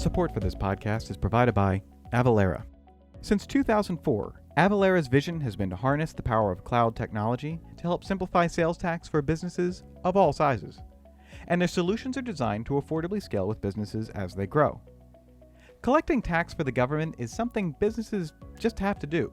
Support for this podcast is provided by Avalara. Since 2004, Avalara's vision has been to harness the power of cloud technology to help simplify sales tax for businesses of all sizes. And their solutions are designed to affordably scale with businesses as they grow. Collecting tax for the government is something businesses just have to do.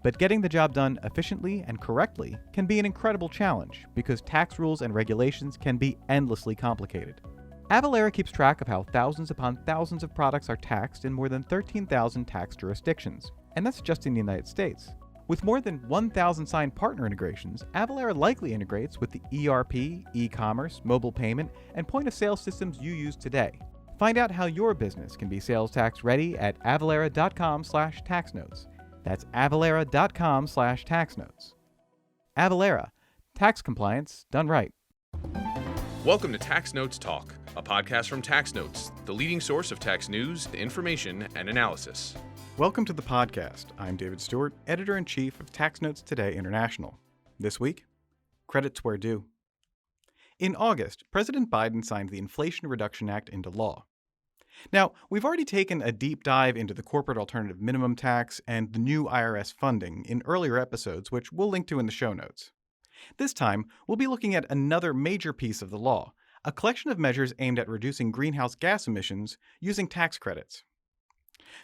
But getting the job done efficiently and correctly can be an incredible challenge because tax rules and regulations can be endlessly complicated. Avalara keeps track of how thousands upon thousands of products are taxed in more than 13,000 tax jurisdictions, and that's just in the United States. With more than 1,000 signed partner integrations, Avalara likely integrates with the ERP, e-commerce, mobile payment, and point-of-sale systems you use today. Find out how your business can be sales tax ready at avalara.com/taxnotes. That's avalara.com/taxnotes. Avalara, tax compliance done right. Welcome to Tax Notes Talk, a podcast from Tax Notes, the leading source of tax news, information, and analysis. Welcome to the podcast. I'm David Stewart, Editor-in-Chief of Tax Notes Today International. This week, credits where due. In August, President Biden signed the Inflation Reduction Act into law. Now, we've already taken a deep dive into the corporate alternative minimum tax and the new IRS funding in earlier episodes, which we'll link to in the show notes. This time, we'll be looking at another major piece of the law, a collection of measures aimed at reducing greenhouse gas emissions using tax credits.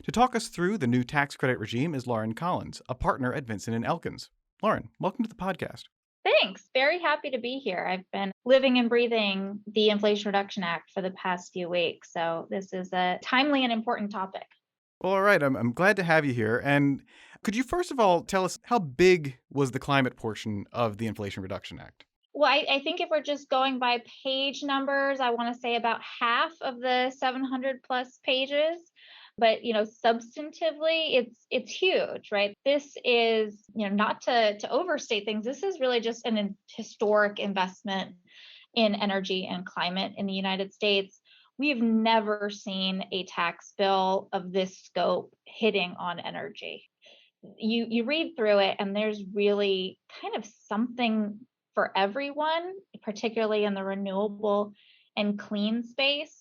To talk us through the new tax credit regime is Lauren Collins, a partner at Vinson and Elkins. Lauren, welcome to the podcast. Thanks. Very happy to be here. I've been living and breathing the Inflation Reduction Act for the past few weeks, so this is a timely and important topic. Well, all right. I'm glad to have you here. And could you first of all tell us how big was the climate portion of the Inflation Reduction Act? Well, I think if we're just going by page numbers, I want to say about half of the 700 plus pages. But, substantively, it's huge, right? This is, not to overstate things. This is really just an historic investment in energy and climate in the United States. We've never seen a tax bill of this scope hitting on energy. You read through it, and there's really kind of something for everyone, particularly in the renewable and clean space.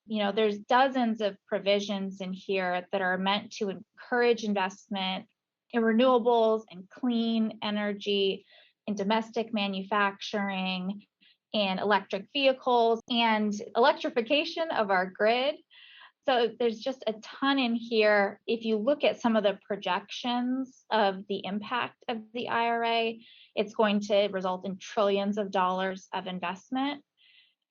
There's dozens of provisions in here that are meant to encourage investment in renewables and clean energy, in domestic manufacturing, and electric vehicles, and electrification of our grid. So there's just a ton in here. If you look at some of the projections of the impact of the IRA, it's going to result in trillions of dollars of investment.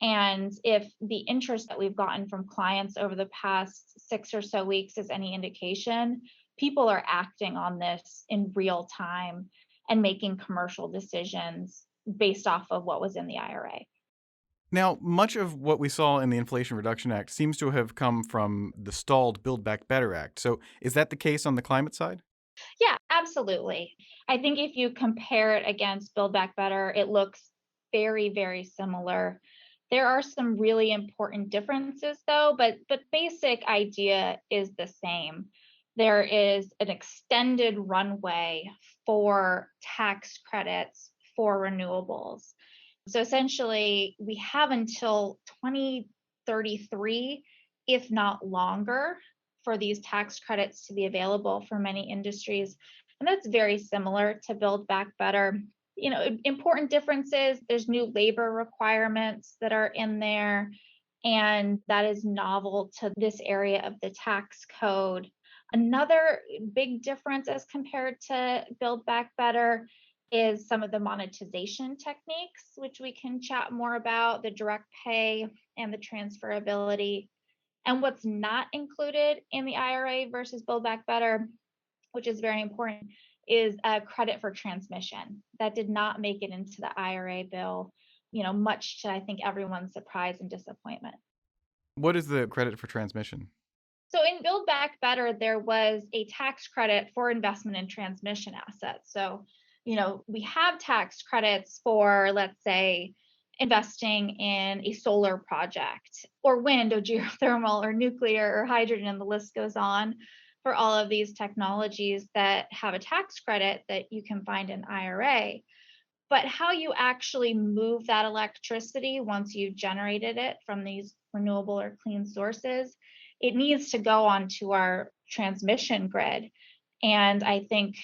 And if the interest that we've gotten from clients over the past 6 or so weeks is any indication, people are acting on this in real time and making commercial decisions based off of what was in the IRA. Now, much of what we saw in the Inflation Reduction Act seems to have come from the stalled Build Back Better Act. So is that the case on the climate side? Yeah, absolutely. I think if you compare it against Build Back Better, it looks very, very similar. There are some really important differences, though, but the basic idea is the same. There is an extended runway for tax credits for renewables. So essentially, we have until 2033, if not longer, for these tax credits to be available for many industries. And that's very similar to Build Back Better. Important differences, there's new labor requirements that are in there, and that is novel to this area of the tax code. Another big difference as compared to Build Back Better is some of the monetization techniques, which we can chat more about, the direct pay and the transferability. And what's not included in the IRA versus Build Back Better, which is very important, is a credit for transmission. That did not make it into the IRA bill, much to, I think, everyone's surprise and disappointment. What is the credit for transmission? So in Build Back Better, there was a tax credit for investment in transmission assets. So, we have tax credits for, let's say, investing in a solar project or wind or geothermal or nuclear or hydrogen, and the list goes on, for all of these technologies that have a tax credit that you can find in IRA. But how you actually move that electricity once you've generated it from these renewable or clean sources it needs to go onto our transmission grid. And I think,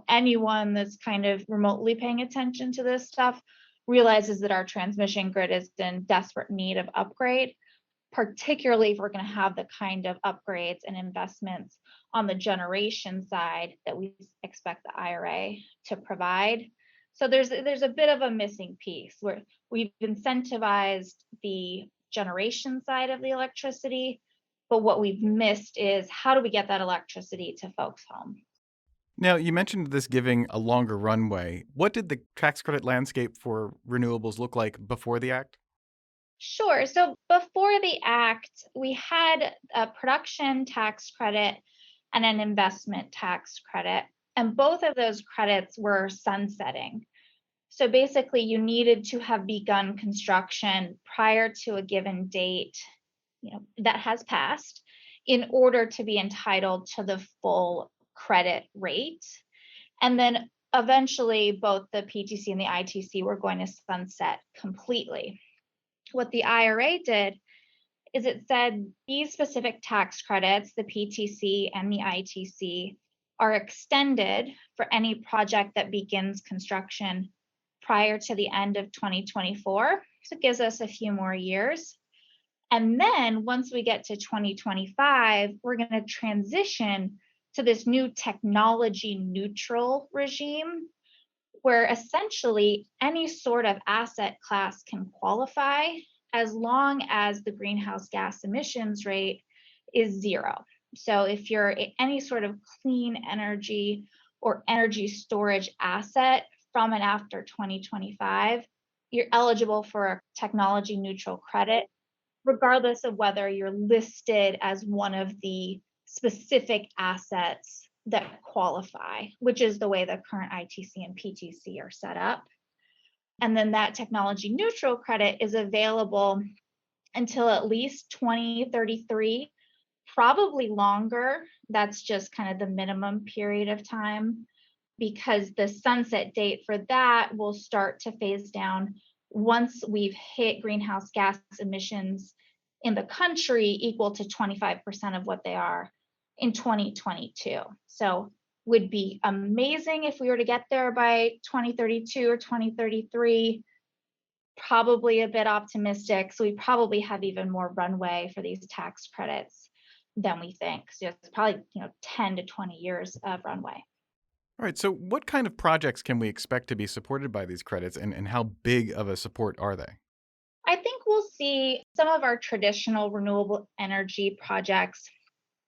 anyone that's kind of remotely paying attention to this stuff realizes that our transmission grid is in desperate need of upgrade, particularly if we're going to have the kind of upgrades and investments on the generation side that we expect the IRA to provide. So there's a bit of a missing piece where we've incentivized the generation side of the electricity, but what we've missed is how do we get that electricity to folks' home? Now, you mentioned this giving a longer runway. What did the tax credit landscape for renewables look like before the act? Sure. So before the act, we had a production tax credit and an investment tax credit, and both of those credits were sunsetting. So basically, you needed to have begun construction prior to a given date, that has passed in order to be entitled to the full credit rate. And then eventually, both the PTC and the ITC were going to sunset completely. What the IRA did is it said these specific tax credits, the PTC and the ITC, are extended for any project that begins construction prior to the end of 2024. So it gives us a few more years. And then once we get to 2025, we're going to transition to this new technology neutral regime where essentially any sort of asset class can qualify as long as the greenhouse gas emissions rate is zero. So if you're any sort of clean energy or energy storage asset from and after 2025, you're eligible for a technology neutral credit, regardless of whether you're listed as one of the specific assets that qualify, which is the way the current ITC and PTC are set up. And then that technology neutral credit is available until at least 2033, probably longer. That's just kind of the minimum period of time, because the sunset date for that will start to phase down once we've hit greenhouse gas emissions in the country equal to 25% of what they are in 2022. So would be amazing if we were to get there by 2032 or 2033. Probably a bit optimistic. So we probably have even more runway for these tax credits than we think. So it's probably 10 to 20 years of runway. All right, so what kind of projects can we expect to be supported by these credits, and how big of a support are they? I think we'll see some of our traditional renewable energy projects,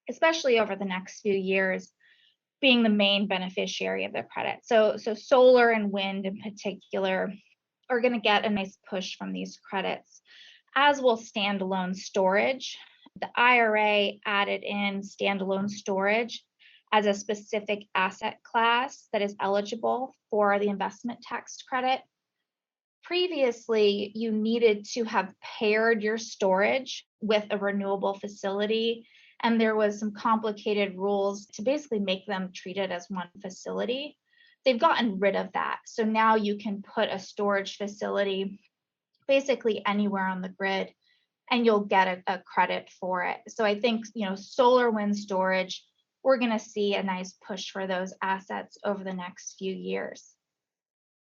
especially over the next few years, being the main beneficiary of the credit. So solar and wind in particular are going to get a nice push from these credits, as will standalone storage. The IRA added in standalone storage as a specific asset class that is eligible for the investment tax credit. Previously, you needed to have paired your storage with a renewable facility, and there was some complicated rules to basically make them treated as one facility. They've gotten rid of that. So now you can put a storage facility basically anywhere on the grid and you'll get a credit for it. So I think, solar wind storage, we're going to see a nice push for those assets over the next few years.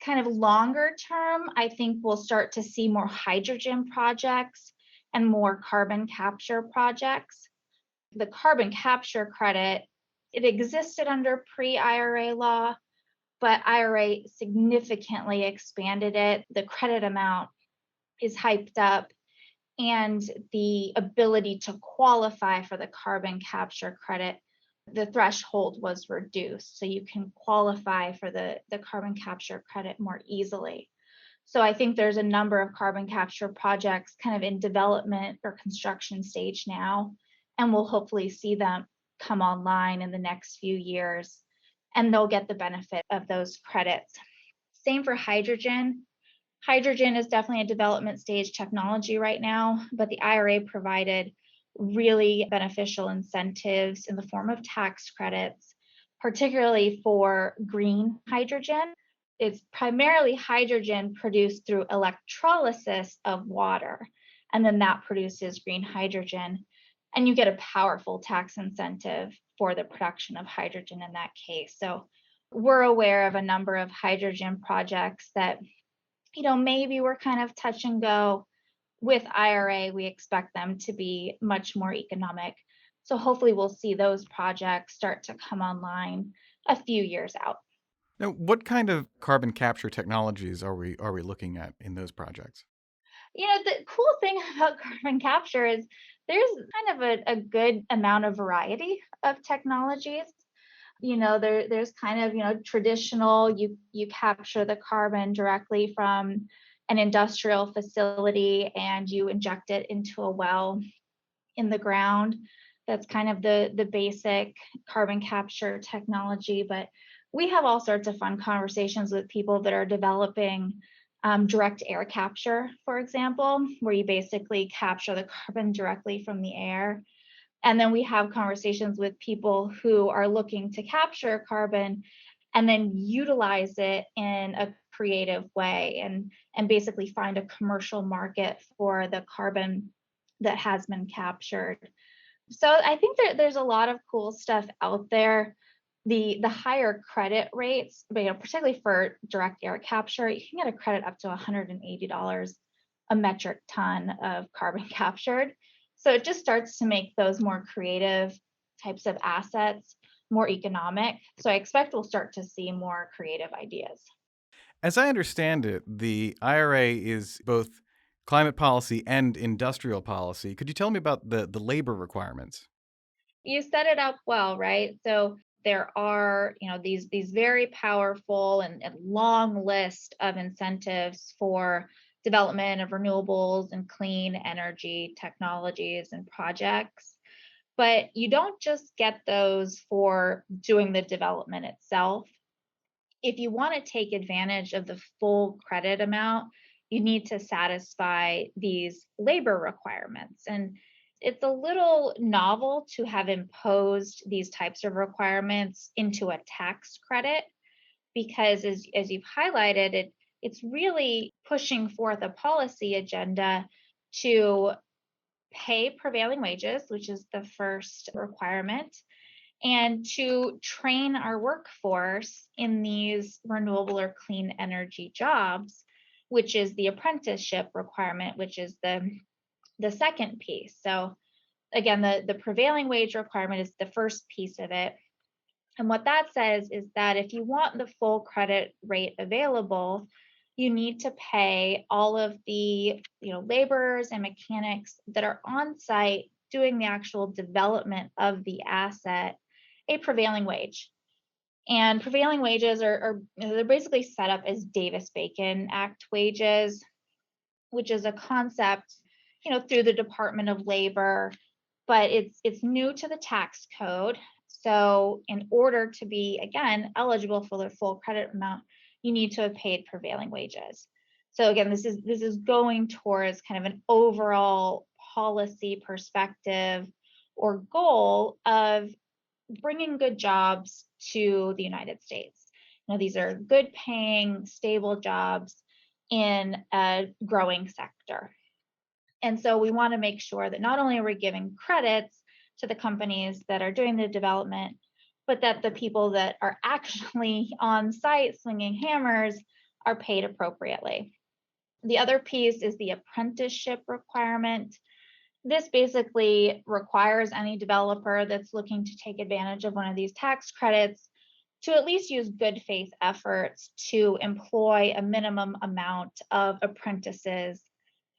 Kind of longer term, I think we'll start to see more hydrogen projects and more carbon capture projects. The carbon capture credit, it existed under pre-IRA law, but IRA significantly expanded it. The credit amount is hyped up, and the ability to qualify for the carbon capture credit, the threshold was reduced. So you can qualify for the carbon capture credit more easily. So I think there's a number of carbon capture projects kind of in development or construction stage now, and we'll hopefully see them come online in the next few years, and they'll get the benefit of those credits. Same for hydrogen. Hydrogen is definitely a development stage technology right now, but the IRA provided really beneficial incentives in the form of tax credits, particularly for green hydrogen. It's primarily hydrogen produced through electrolysis of water, and then that produces green hydrogen. And you get a powerful tax incentive for the production of hydrogen in that case. So we're aware of a number of hydrogen projects that, maybe we're kind of touch and go. With IRA, we expect them to be much more economic. So hopefully we'll see those projects start to come online a few years out. Now, what kind of carbon capture technologies are we looking at in those projects? The cool thing about carbon capture is there's kind of a good amount of variety of technologies. There's kind of, traditional, you capture the carbon directly from an industrial facility and you inject it into a well in the ground. That's kind of the basic carbon capture technology. But we have all sorts of fun conversations with people that are developing direct air capture, for example, where you basically capture the carbon directly from the air. And then we have conversations with people who are looking to capture carbon and then utilize it in a creative way and basically find a commercial market for the carbon that has been captured. So I think there's a lot of cool stuff out there. The higher credit rates, particularly for direct air capture, you can get a credit up to $180 a metric ton of carbon captured. So it just starts to make those more creative types of assets more economic. So I expect we'll start to see more creative ideas. As I understand it, the IRA is both climate policy and industrial policy. Could you tell me about the labor requirements? You set it up well, right? So there are, these very powerful and long list of incentives for development of renewables and clean energy technologies and projects. But you don't just get those for doing the development itself. If you want to take advantage of the full credit amount, you need to satisfy these labor requirements. And it's a little novel to have imposed these types of requirements into a tax credit because as you've highlighted, it's really pushing forth a policy agenda to pay prevailing wages, which is the first requirement, and to train our workforce in these renewable or clean energy jobs, which is the apprenticeship requirement, which is the second piece. So again, the prevailing wage requirement is the first piece of it. And what that says is that if you want the full credit rate available, you need to pay all of the laborers and mechanics that are on site doing the actual development of the asset a prevailing wage. And prevailing wages are they're basically set up as Davis-Bacon Act wages, which is a concept, through the Department of Labor, but it's new to the tax code. So in order to be, again, eligible for the full credit amount, you need to have paid prevailing wages. So again, this is going towards kind of an overall policy perspective or goal of bringing good jobs to the United States. These are good paying, stable jobs in a growing sector. And so we want to make sure that not only are we giving credits to the companies that are doing the development, but that the people that are actually on site swinging hammers are paid appropriately. The other piece is the apprenticeship requirement. This basically requires any developer that's looking to take advantage of one of these tax credits to at least use good faith efforts to employ a minimum amount of apprentices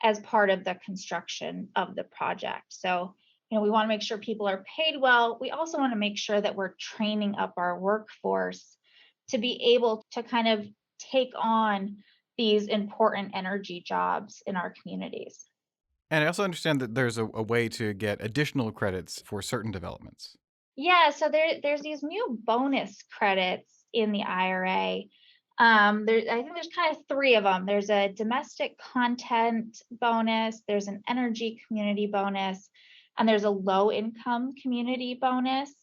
as part of the construction of the project. So, we want to make sure people are paid well. We also want to make sure that we're training up our workforce to be able to kind of take on these important energy jobs in our communities. And I also understand that there's a way to get additional credits for certain developments. Yeah, so there's these new bonus credits in the IRA. I think there's kind of three of them. There's a domestic content bonus, there's an energy community bonus, and there's a low income community bonus.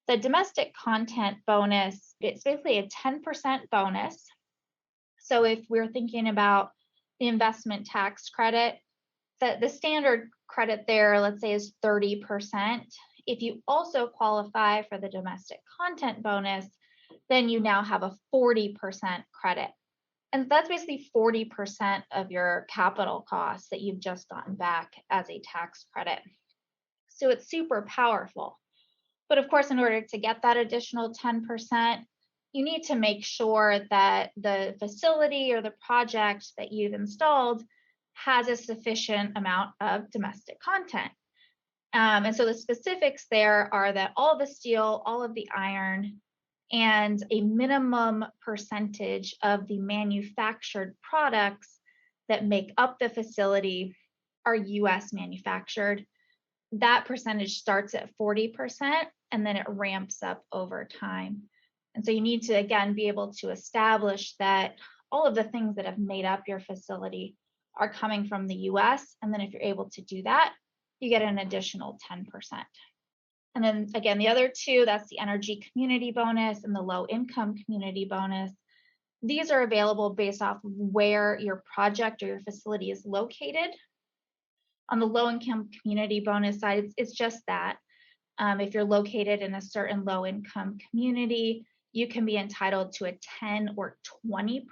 The domestic content bonus, it's basically a 10% bonus. So if we're thinking about the investment tax credit, the standard credit there, let's say, is 30%. If you also qualify for the domestic content bonus, then you now have a 40% credit. And that's basically 40% of your capital costs that you've just gotten back as a tax credit. So it's super powerful. But of course, in order to get that additional 10%, you need to make sure that the facility or the project that you've installed has a sufficient amount of domestic content. And so the specifics there are that all the steel, all of the iron, and a minimum percentage of the manufactured products that make up the facility are US manufactured. That percentage starts at 40% and then it ramps up over time. And so you need to, again, be able to establish that all of the things that have made up your facility are coming from the US. And then if you're able to do that, you get an additional 10%. And then again, the other two, that's the energy community bonus and the low income community bonus. These are available based off where your project or your facility is located. On the low income community bonus side, it's just that. If you're located in a certain low income community, you can be entitled to a 10 or 20%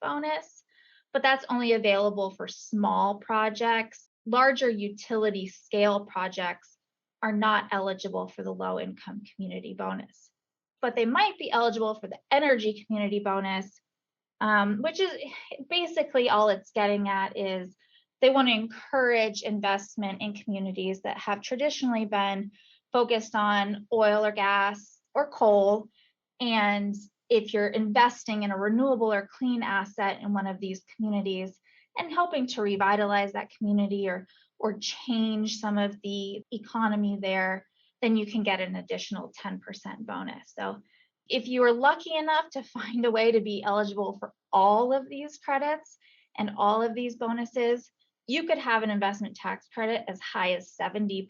bonus, but that's only available for small projects. Larger utility scale projects are not eligible for the low income community bonus, but they might be eligible for the energy community bonus, which is basically all it's getting at is they want to encourage investment in communities that have traditionally been focused on oil or gas or coal. And if you're investing in a renewable or clean asset in one of these communities and helping to revitalize that community or change some of the economy there, then you can get an additional 10% bonus. So if you are lucky enough to find a way to be eligible for all of these credits and all of these bonuses, you could have an investment tax credit as high as 70%.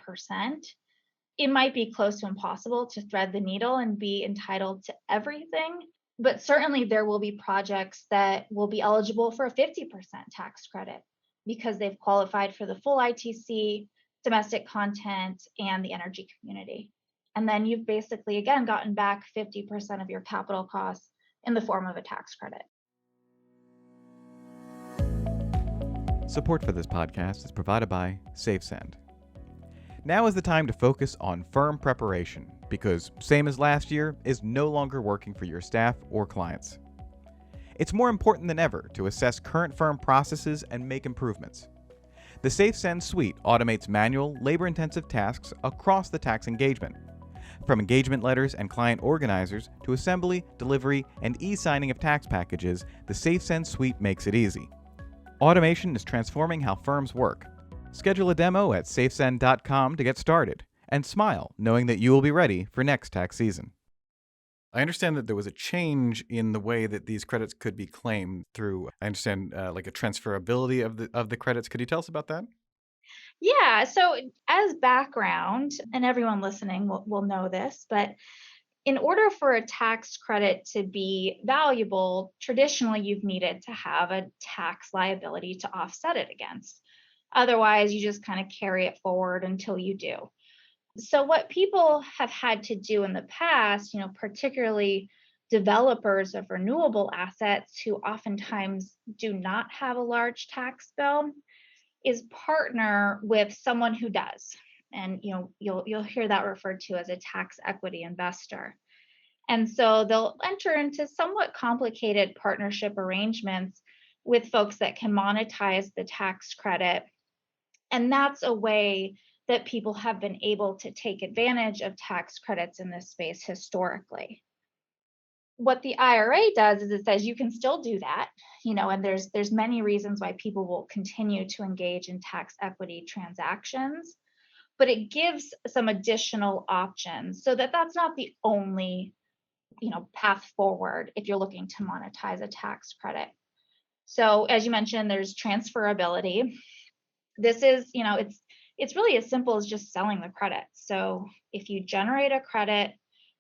It might be close to impossible to thread the needle and be entitled to everything, but certainly there will be projects that will be eligible for a 50% tax credit because they've qualified for the full ITC, domestic content, and the energy community. And then you've basically, again, gotten back 50% of your capital costs in the form of a tax credit. Support for this podcast is provided by SafeSend. Now is the time to focus on firm preparation because, same as last year, is no longer working for your staff or clients. It's more important than ever to assess current firm processes and make improvements. The SafeSend suite automates manual, labor-intensive tasks across the tax engagement. From engagement letters and client organizers to assembly, delivery, and e-signing of tax packages, the SafeSend suite makes it easy. Automation is transforming how firms work. Schedule a demo at safesend.com to get started, and smile knowing that you will be ready for next tax season. I understand that there was a change in the way that these credits could be claimed through, I understand, like a transferability of the credits. Could you tell us about that? Yeah, so as background, and everyone listening will know this, but in order for a tax credit to be valuable, traditionally you've needed to have a tax liability to offset it against. Otherwise, you just kind of carry it forward until you do. So what people have had to do in the past, particularly developers of renewable assets who oftentimes do not have a large tax bill, is partner with someone who does. And you'll hear that referred to as a tax equity investor. And so they'll enter into somewhat complicated partnership arrangements with folks that can monetize the tax credit. And that's a way that people have been able to take advantage of tax credits in this space historically. What the IRA does is it says you can still do that, and there's many reasons why people will continue to engage in tax equity transactions, but it gives some additional options so that that's not the only, path forward if you're looking to monetize a tax credit. So as you mentioned, there's transferability. This is, it's really as simple as just selling the credit. So if you generate a credit,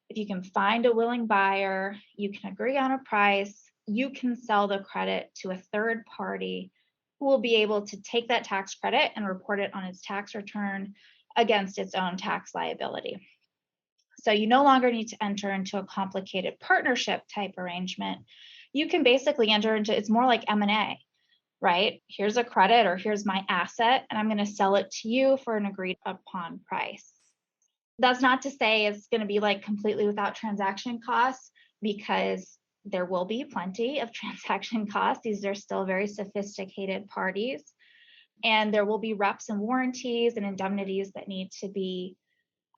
if you can find a willing buyer, you can agree on a price, you can sell the credit to a third party will be able to take that tax credit and report it on its tax return against its own tax liability. So you no longer need to enter into a complicated partnership type arrangement. You can basically enter into, it's more like M&A, right? Here's a credit or here's my asset, and I'm going to sell it to you for an agreed upon price. That's not to say it's going to be like completely without transaction costs, because there will be plenty of transaction costs. These are still very sophisticated parties, and there will be reps and warranties and indemnities that need to be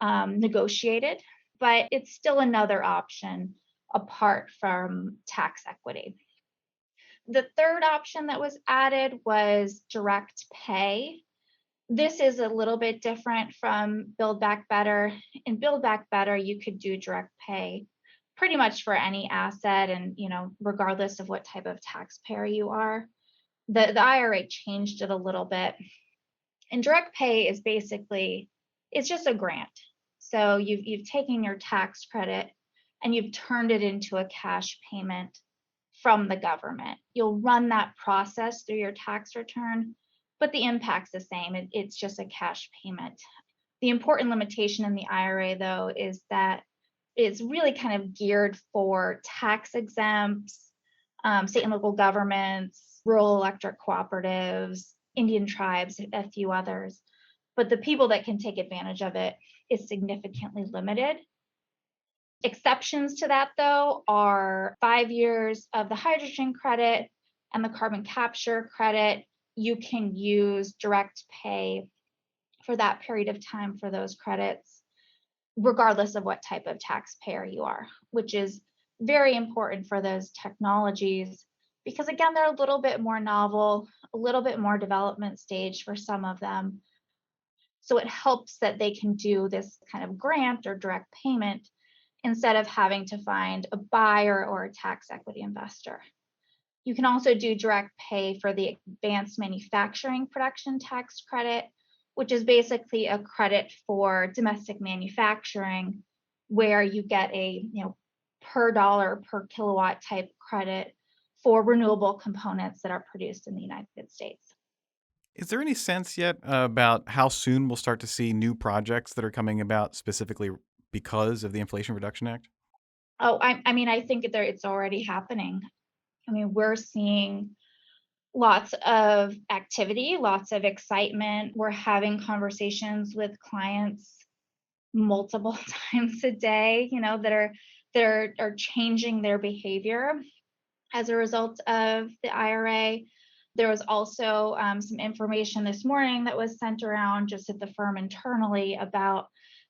negotiated, but it's still another option apart from tax equity. The third option that was added was direct pay. This is a little bit different from Build Back Better. In Build Back Better, you could do direct pay pretty much for any asset, and regardless of what type of taxpayer you are. The IRA changed it a little bit. And direct pay is basically, it's just a grant. So you've taken your tax credit and you've turned it into a cash payment from the government. You'll run that process through your tax return, but the impact's the same. It's just a cash payment. The important limitation in the IRA, though, is that it's really kind of geared for tax exempts, state and local governments, rural electric cooperatives, Indian tribes, a few others. But the people that can take advantage of it is significantly limited. Exceptions to that, though, are 5 years of the hydrogen credit and the carbon capture credit. You can use direct pay for that period of time for those credits, regardless of what type of taxpayer you are, which is very important for those technologies because, again, they're a little bit more novel, a little bit more development stage for some of them. So it helps that they can do this kind of grant or direct payment instead of having to find a buyer or a tax equity investor. You can also do direct pay for the advanced manufacturing production tax credit, which is basically a credit for domestic manufacturing where you get a per dollar per kilowatt type credit for renewable components that are produced in the United States. Is there any sense yet about how soon we'll start to see new projects that are coming about specifically because of the Inflation Reduction Act? Oh, I mean, I think it's already happening. I mean, we're seeing lots of activity, lots of excitement. We're having conversations with clients multiple times a day, that are changing their behavior as a result of the IRA. There was also some information this morning that was sent around just at the firm internally about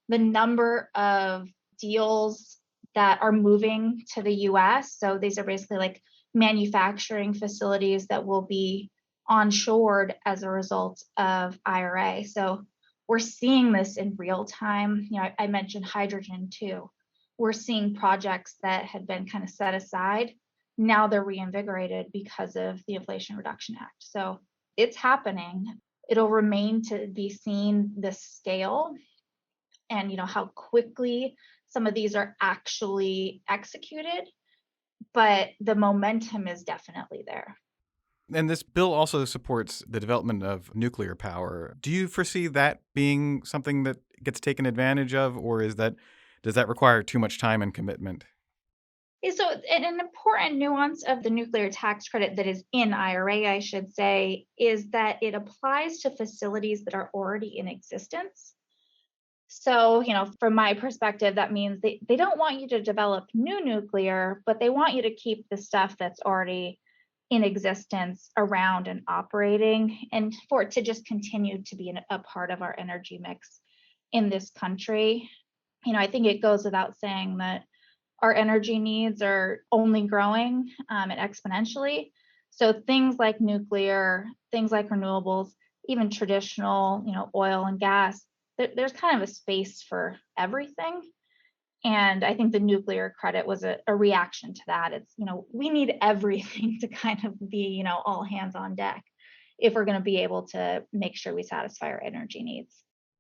the number of deals that are moving to the US. So these are basically like manufacturing facilities that will be onshored as a result of IRA. So we're seeing this in real time. I mentioned hydrogen too. We're seeing projects that had been kind of set aside. Now they're reinvigorated because of the Inflation Reduction Act. So it's happening. It'll remain to be seen the scale and how quickly some of these are actually executed, but the momentum is definitely there. And this bill also supports the development of nuclear power. Do you foresee that being something that gets taken advantage of, or does that require too much time and commitment? So an important nuance of the nuclear tax credit that is in IRA, I should say, is that it applies to facilities that are already in existence. So, from my perspective, that means they don't want you to develop new nuclear, but they want you to keep the stuff that's already in existence around and operating, and for it to just continue to be a part of our energy mix in this country. I think it goes without saying that our energy needs are only growing and exponentially. So things like nuclear, things like renewables, even traditional, oil and gas, there's kind of a space for everything. And I think the nuclear credit was a reaction to that. It's, we need everything to kind of be, all hands on deck if we're going to be able to make sure we satisfy our energy needs.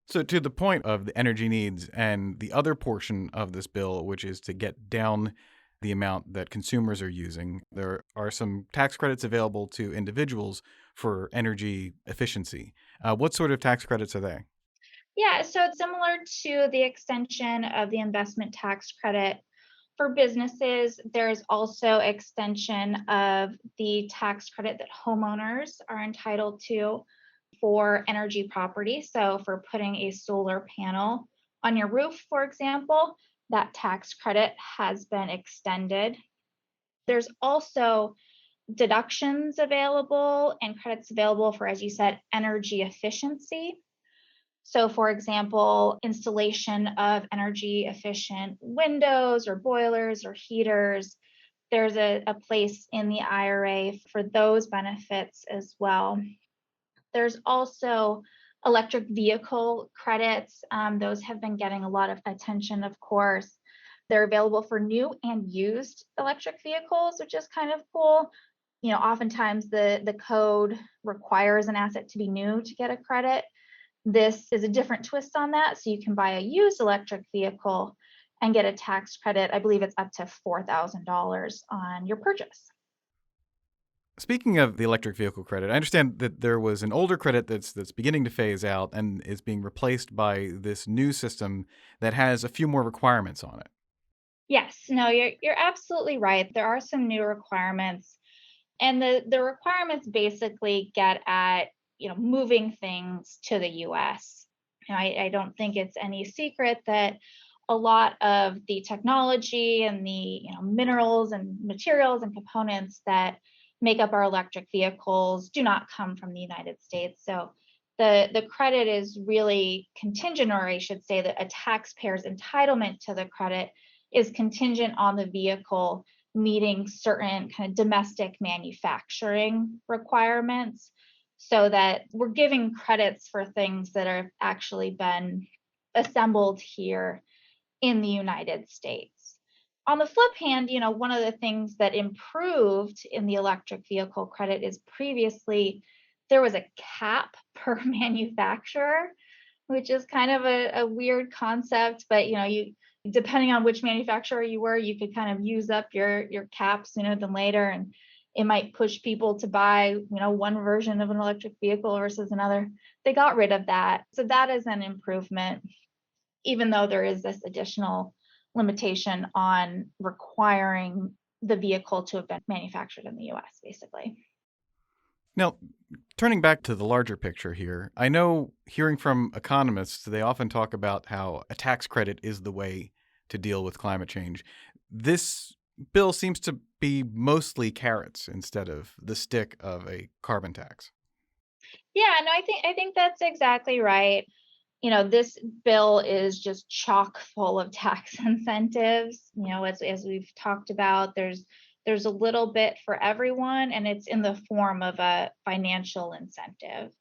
So to the point of the energy needs and the other portion of this bill, which is to get down the amount that consumers are using, there are some tax credits available to individuals for energy efficiency. What sort of tax credits are they? Yeah, so it's similar to the extension of the investment tax credit for businesses. There's also extension of the tax credit that homeowners are entitled to for energy property. So for putting a solar panel on your roof, for example, that tax credit has been extended. There's also deductions available and credits available for, as you said, energy efficiency. So, for example, installation of energy efficient windows or boilers or heaters, there's a place in the IRA for those benefits as well. There's also electric vehicle credits. Those have been getting a lot of attention, of course. They're available for new and used electric vehicles, which is kind of cool. Oftentimes the code requires an asset to be new to get a credit. This is a different twist on that. So you can buy a used electric vehicle and get a tax credit. I believe it's up to $4,000 on your purchase. Speaking of the electric vehicle credit, I understand that there was an older credit that's beginning to phase out and is being replaced by this new system that has a few more requirements on it. Yes, no, you're absolutely right. There are some new requirements, and the requirements basically get at moving things to the U.S. I don't think it's any secret that a lot of the technology and the minerals and materials and components that make up our electric vehicles do not come from the United States. So the credit is really contingent, or I should say that a taxpayer's entitlement to the credit is contingent on the vehicle meeting certain kind of domestic manufacturing requirements, so that we're giving credits for things that have actually been assembled here in the United States. On the flip hand, one of the things that improved in the electric vehicle credit is previously there was a cap per manufacturer, which is kind of a weird concept, but you depending on which manufacturer you were, you could kind of use up your cap sooner than later, and it might push people to buy one version of an electric vehicle versus another. They got rid of that, so that is an improvement, even though there is this additional limitation on requiring the vehicle to have been manufactured in the US, basically. Now, turning back to the larger picture here, I know hearing from economists, they often talk about how a tax credit is the way to deal with climate change. This bill seems to be mostly carrots instead of the stick of a carbon tax. Yeah, no, I think that's exactly right. This bill is just chock full of tax incentives. As we've talked about, there's a little bit for everyone, and it's in the form of a financial incentive.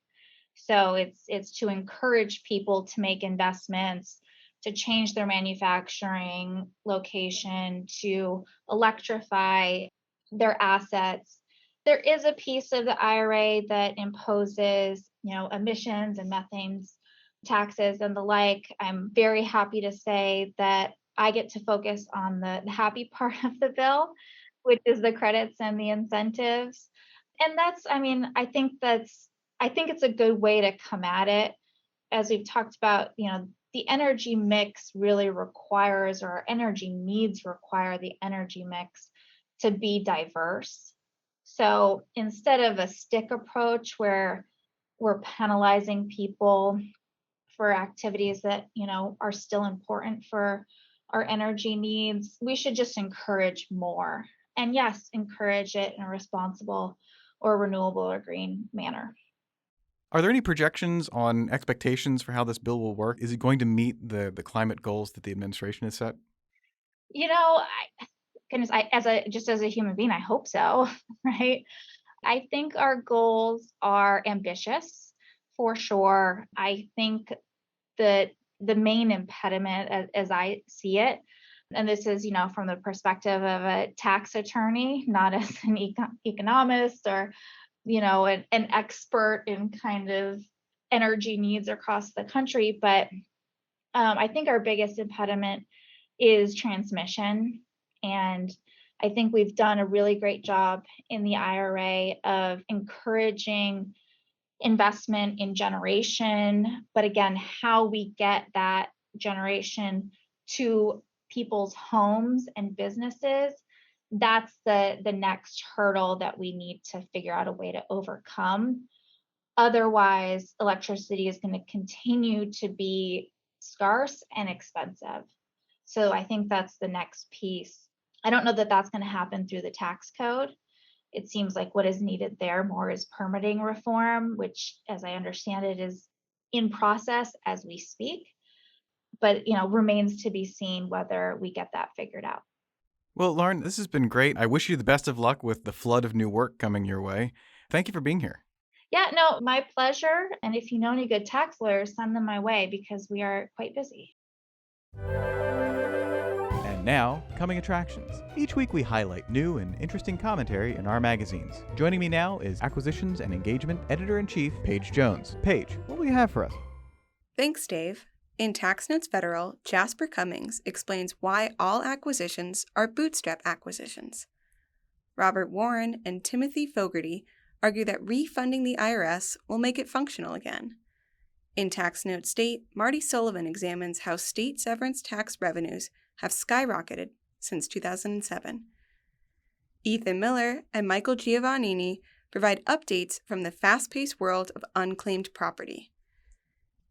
So it's to encourage people to make investments, to change their manufacturing location, to electrify their assets. There is a piece of the IRA that imposes, emissions and methane taxes and the like. I'm very happy to say that I get to focus on the happy part of the bill, which is the credits and the incentives. And I think it's a good way to come at it. As we've talked about, the energy mix really requires, or our energy needs require the energy mix to be diverse. So instead of a stick approach where we're penalizing people for activities that, are still important for our energy needs, we should just encourage more. And yes, encourage it in a responsible or renewable or green manner. Are there any projections on expectations for how this bill will work? Is it going to meet the climate goals that the administration has set? Goodness, as a human being, I hope so, right? I think our goals are ambitious for sure. I think that the main impediment, as I see it, and this is, from the perspective of a tax attorney, not as an economist or, an expert in kind of energy needs across the country, but I think our biggest impediment is transmission. And I think we've done a really great job in the IRA of encouraging investment in generation. But again, how we get that generation to people's homes and businesses, that's the next hurdle that we need to figure out a way to overcome. Otherwise, electricity is going to continue to be scarce and expensive. So I think that's the next piece. I don't know that that's going to happen through the tax code. It seems like what is needed there more is permitting reform, which, as I understand it, is in process as we speak. But remains to be seen whether we get that figured out. Well, Lauren, this has been great. I wish you the best of luck with the flood of new work coming your way. Thank you for being here. Yeah, no, my pleasure. And if you know any good tax lawyers, send them my way because we are quite busy. And now, coming attractions. Each week we highlight new and interesting commentary in our magazines. Joining me now is Acquisitions and Engagement Editor-in-Chief, Paige Jones. Paige, what will you have for us? Thanks, Dave. In Tax Notes Federal, Jasper Cummings explains why all acquisitions are bootstrap acquisitions. Robert Warren and Timothy Fogarty argue that refunding the IRS will make it functional again. In Tax Note State, Marty Sullivan examines how state severance tax revenues have skyrocketed since 2007. Ethan Miller and Michael Giovannini provide updates from the fast-paced world of unclaimed property.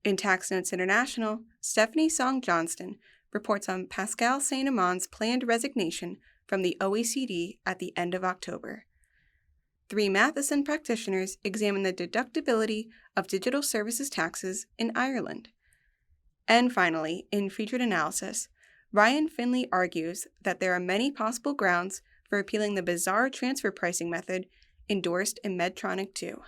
In Tax Notes International, Stephanie Song Johnston reports on Pascal Saint-Amand's planned resignation from the OECD at the end of October. Three Matheson practitioners examine the deductibility of digital services taxes in Ireland. And finally, in Featured Analysis, Ryan Finley argues that there are many possible grounds for appealing the bizarre transfer pricing method endorsed in Medtronic 2.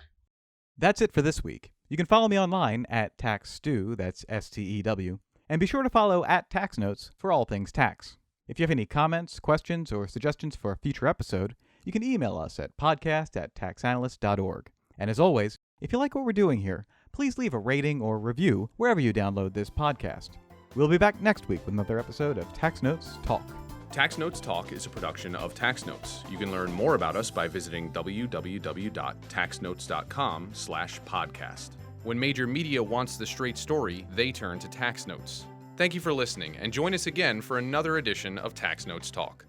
That's it for this week. You can follow me online at TaxStew, that's STEW, and be sure to follow at Tax Notes for all things tax. If you have any comments, questions, or suggestions for a future episode, you can email us at podcast@taxanalyst.org. And as always, if you like what we're doing here, please leave a rating or review wherever you download this podcast. We'll be back next week with another episode of Tax Notes Talk. Tax Notes Talk is a production of Tax Notes. You can learn more about us by visiting www.taxnotes.com/podcast. When major media wants the straight story, they turn to Tax Notes. Thank you for listening, and join us again for another edition of Tax Notes Talk.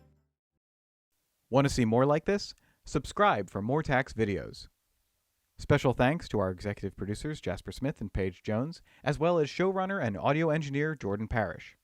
Want to see more like this? Subscribe for more tax videos. Special thanks to our executive producers Jasper Smith and Paige Jones, as well as showrunner and audio engineer Jordan Parrish.